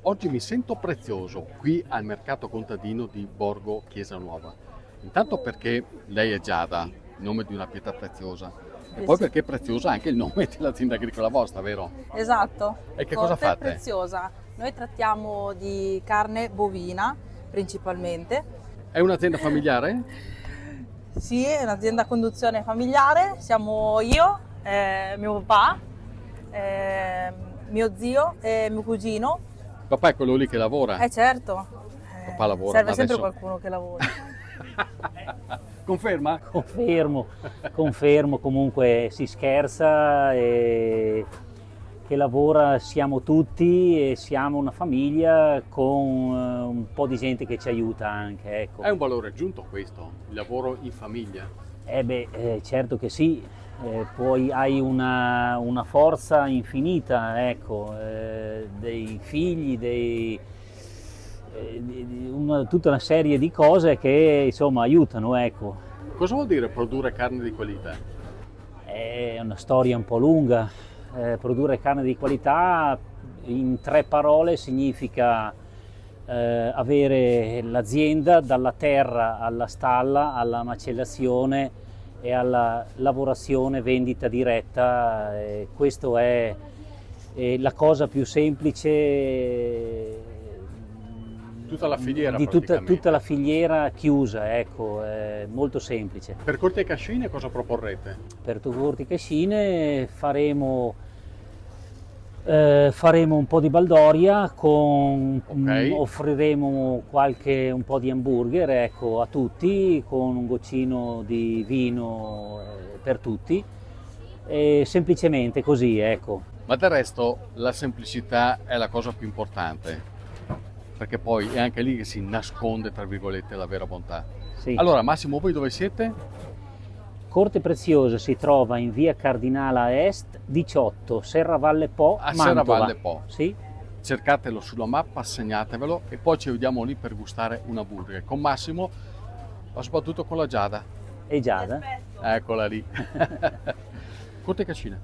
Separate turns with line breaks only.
Oggi mi sento prezioso qui al mercato contadino di Borgo Chiesa Nuova. Intanto perché lei è Giada, il nome di una pietra preziosa, e poi
Sì.
perché è preziosa anche il nome dell'azienda agricola vostra, vero?
Esatto.
E che cosa
Corte
fate?
preziosa. Noi trattiamo di carne bovina principalmente.
È un'azienda familiare?
Sì, è un'azienda a conduzione familiare. Siamo io, mio papà, eh, mio zio e mio cugino.
Papà è quello lì che lavora?
Certo,
Papà lavora,
serve
ma
sempre
adesso...
qualcuno che lavora.
Conferma?
Confermo, comunque si scherza e che lavora siamo tutti e siamo una famiglia con un po' di gente che ci aiuta anche, ecco.
È un valore aggiunto questo, il lavoro in famiglia.
Certo che sì, poi hai una forza infinita, ecco, dei figli, tutta una serie di cose che insomma aiutano, ecco.
Cosa vuol dire produrre carne di qualità?
È una storia un po' lunga. Produrre carne di qualità in 3 parole significa avere l'azienda dalla terra alla stalla, alla macellazione e alla lavorazione, vendita diretta. Questo è la cosa più semplice
Tutta la filiera
di
praticamente.
tutta la filiera chiusa, ecco, è molto semplice.
Per Corte e Cascine cosa proporrete?
Per Corte e Cascine faremo un po' di baldoria, offriremo un po' di hamburger, ecco, a tutti, con un goccino di vino per tutti, e semplicemente così, ecco.
Ma del resto la semplicità è la cosa più importante, perché poi è anche lì che si nasconde, tra virgolette, la vera bontà.
Sì.
Allora, Massimo, voi dove siete?
Corte Preziosa si trova in via Cardinala Est 18, Serravalle Po,
A
Mantova.
Serravalle Po.
Sì.
Cercatelo sulla mappa, segnatevelo e poi ci vediamo lì per gustare una burger con Massimo, ma soprattutto con la Giada.
E Giada.
Eccola lì. Corte e Cascine.